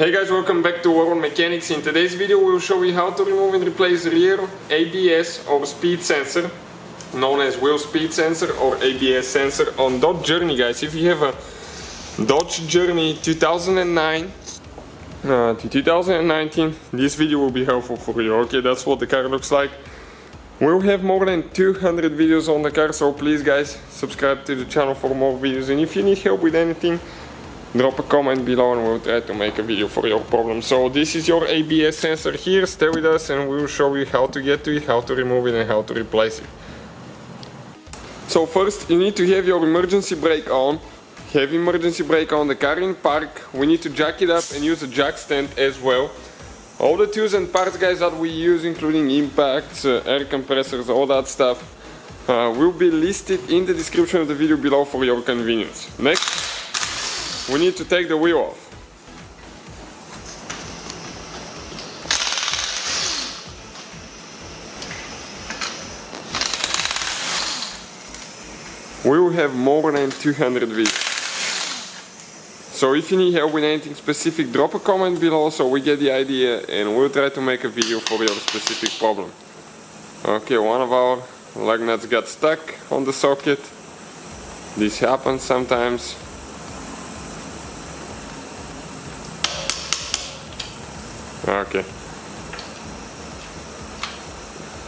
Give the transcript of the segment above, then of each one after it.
Hey guys, welcome back to World Mechanics. In today's video we'll show you how to remove and replace rear ABS or speed sensor, known as wheel speed sensor or ABS sensor on Dodge Journey, guys. If you have a Dodge Journey 2009 to 2019, this video will be helpful for you. Okay, that's what the car looks like. We'll have more than 200 videos on the car, so please guys, subscribe to the channel for more videos, and if you need help with anything, drop a comment below and we'll try to make a video for your problem. So this is your ABS sensor here. Stay with us and we'll show you how to get to it, how to remove it and how to replace it. So first you need to have your emergency brake on. Have emergency brake on, the car in park. We need to jack it up and use a jack stand as well. All the tools and parts, guys, that we use, including impacts, air compressors, all that stuff, will be listed in the description of the video below for your convenience. Next, we need to take the wheel off. We will have more than 200 videos. So if you need help with anything specific, drop a comment below so we get the idea and we'll try to make a video for your specific problem. Okay, one of our lug nuts got stuck on the socket. This happens sometimes. Okay,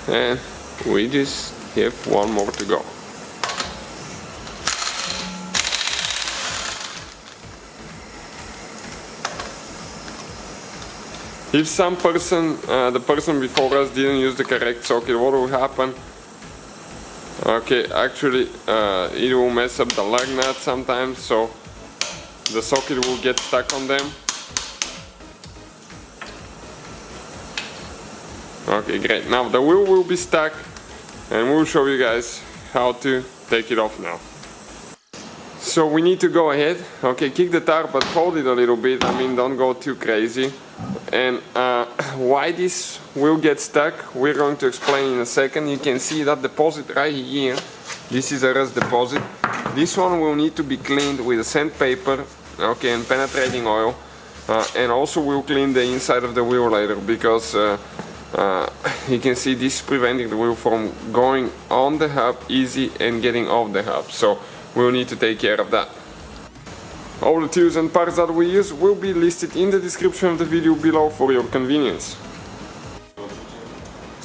and we just have one more to go. If some person, the person before us didn't use the correct socket, what will happen? Okay, actually it will mess up the lug nut sometimes, so the socket will get stuck on them. Okay, great. Now the wheel will be stuck and we'll show you guys how to take it off now. So we need to go ahead, okay, kick the tire but hold it a little bit, I mean don't go too crazy. And why this will get stuck, we're going to explain in a second. You can see that deposit right here, this is a rust deposit. This one will need to be cleaned with sandpaper, okay, and penetrating oil. And also we'll clean the inside of the wheel later because you can see this is preventing the wheel from going on the hub easy and getting off the hub, so we'll need to take care of that. All the tools and parts that we use will be listed in the description of the video below for your convenience.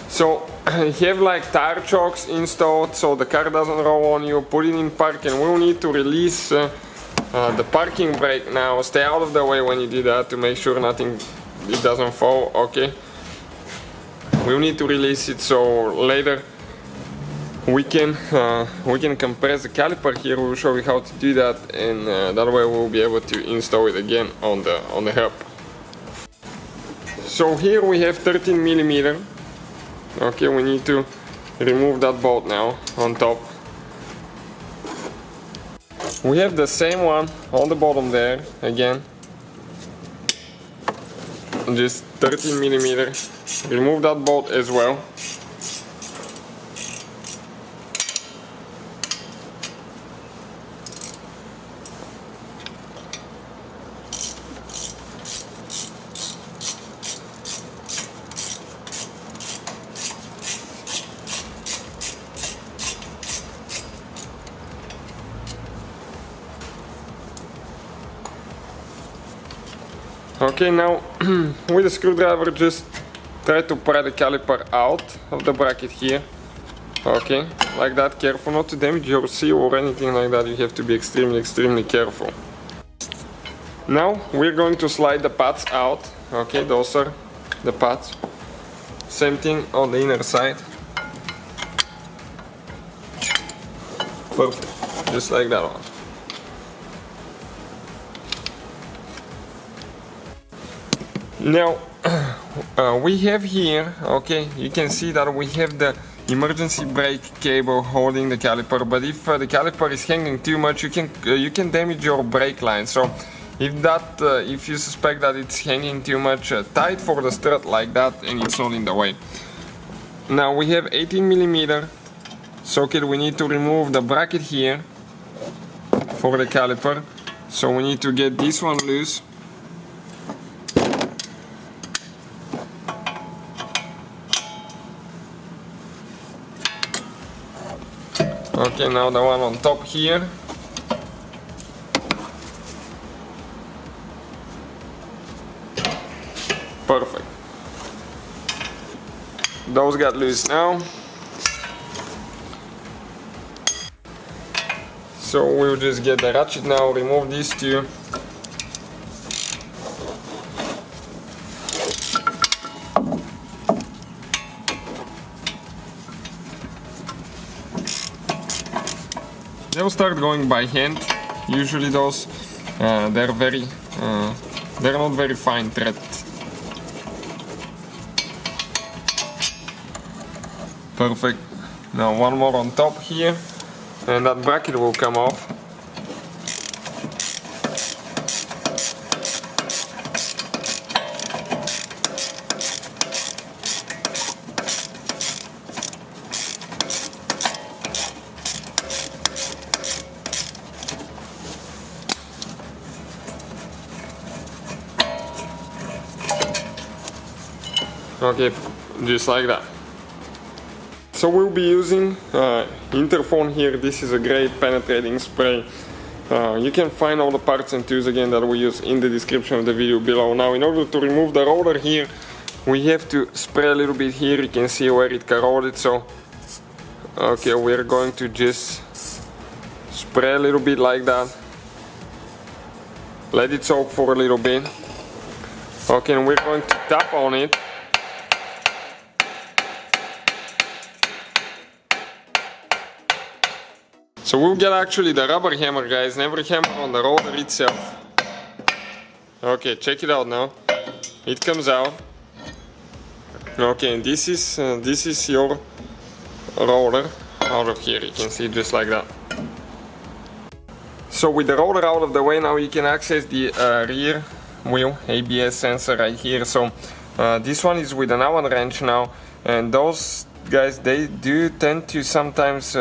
So you have like tire chokes installed so the car doesn't roll on you. Put it in park and we'll need to release the parking brake now. Stay out of the way when you do that to make sure it doesn't fall, okay? We'll need to release it so later we can compress the caliper here. We'll show you how to do that, and that way we'll be able to install it again on the hub. So here we have 13mm. Okay, we need to remove that bolt now on top. We have the same one on the bottom there again. Just 13mm. Remove that bolt as well. Okay, now with a screwdriver just try to pry the caliper out of the bracket here. Okay, like that. Careful not to damage your seal or anything like that. You have to be extremely careful. Now we're going to slide the pads out. Okay, those are the pads. Same thing on the inner side. Perfect, just like that one. Now we have here, okay, you can see that we have the emergency brake cable holding the caliper, but if the caliper is hanging too much, you can damage your brake line. So if you suspect that it's hanging too much tight for the strut like that and it's not in the way. Now we have 18mm socket. We need to remove the bracket here for the caliper, so we need to get this one loose. Okay, now the one on top here. Perfect. Those got loose now. So we'll just get the ratchet now, remove these two. They'll start going by hand. Usually those, they're not very fine thread. Perfect. Now one more on top here, and that bracket will come off. Okay, just like that. So we'll be using Interphone here. This is a great penetrating spray. You can find all the parts and tools again that we use in the description of the video below. Now in order to remove the roller here, we have to spray a little bit here. You can see where it corroded. So okay, we're going to just spray a little bit like that. Let it soak for a little bit. Okay, and we're going to tap on it. So we'll get actually the rubber hammer, guys, never hammer on the roller itself. Okay, check it out now. It comes out. Okay, and this is your roller out of here. You can see it just like that. So with the roller out of the way now, you can access the rear wheel ABS sensor right here. So this one is with an Allen wrench now, and those guys, they do tend to sometimes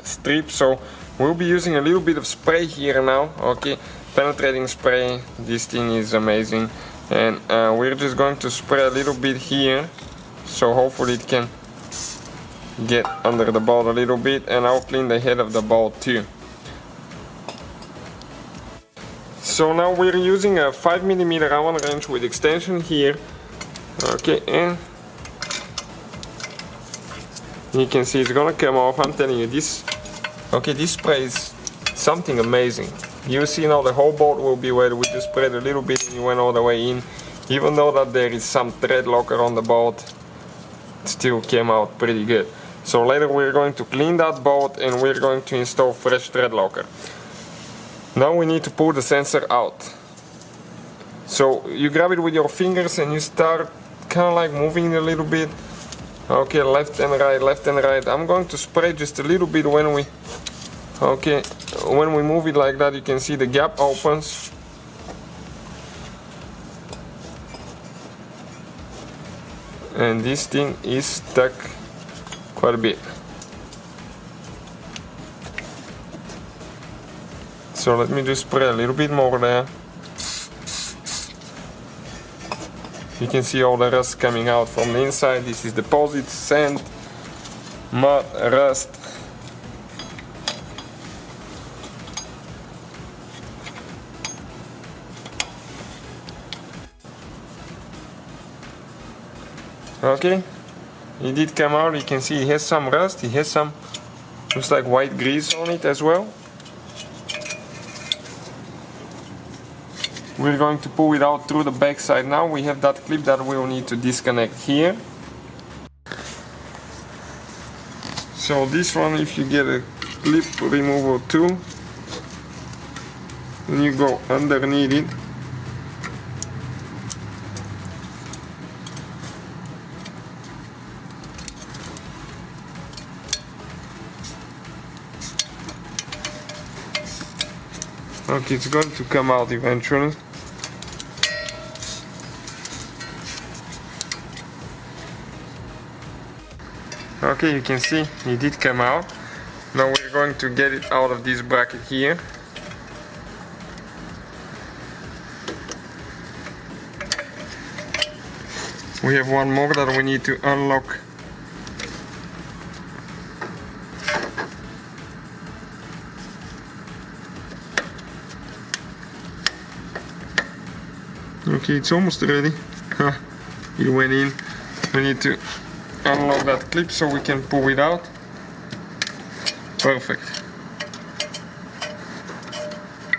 strip, so we'll be using a little bit of spray here now. Okay, penetrating spray. This thing is amazing, and we're just going to spray a little bit here, so hopefully it can get under the bolt a little bit, and I'll clean the head of the bolt too. So now we're using a 5mm Allen wrench with extension here. Okay, and you can see it's gonna come off. I'm telling you, this spray is something amazing. You see now the whole bolt will be wet. We just sprayed a little bit and it went all the way in. Even though that there is some thread locker on the bolt, it still came out pretty good. So later we're going to clean that bolt and we're going to install fresh thread locker. Now we need to pull the sensor out. So you grab it with your fingers and you start kind of like moving it a little bit. Okay, left and right, left and right. I'm going to spray just a little bit when we move it like that. You can see the gap opens. And this thing is stuck quite a bit. So let me just spray a little bit more there. You can see all the rust coming out from the inside. This is deposits, sand, mud, rust. Okay, it did come out. You can see it has some rust. It has some, looks like white grease on it as well. We're going to pull it out through the back side now. We have that clip that we'll need to disconnect here. So this one, if you get a clip removal tool, and you go underneath it, okay, it's going to come out eventually. Okay, you can see it did come out. Now we're going to get it out of this bracket here. We have one more that we need to unlock. Okay, it's almost ready. It went in. We need to unlock that clip so we can pull it out. Perfect.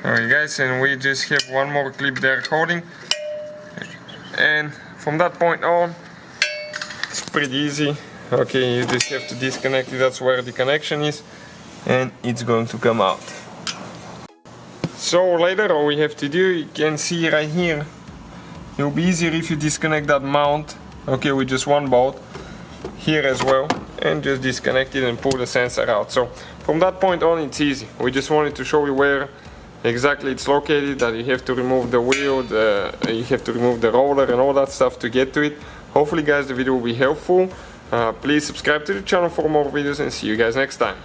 Alright guys, and we just have one more clip there holding. And from that point on, it's pretty easy. Okay, you just have to disconnect it, that's where the connection is, and it's going to come out. So later all we have to do, you can see right here, it will be easier if you disconnect that mount, okay, with just one bolt, here as well, and just disconnect it and pull the sensor out. So from that point on it's easy. We just wanted to show you where exactly it's located, that you have to remove the wheel, you have to remove the roller and all that stuff to get to it. Hopefully guys the video will be helpful. Please subscribe to the channel for more videos and see you guys next time.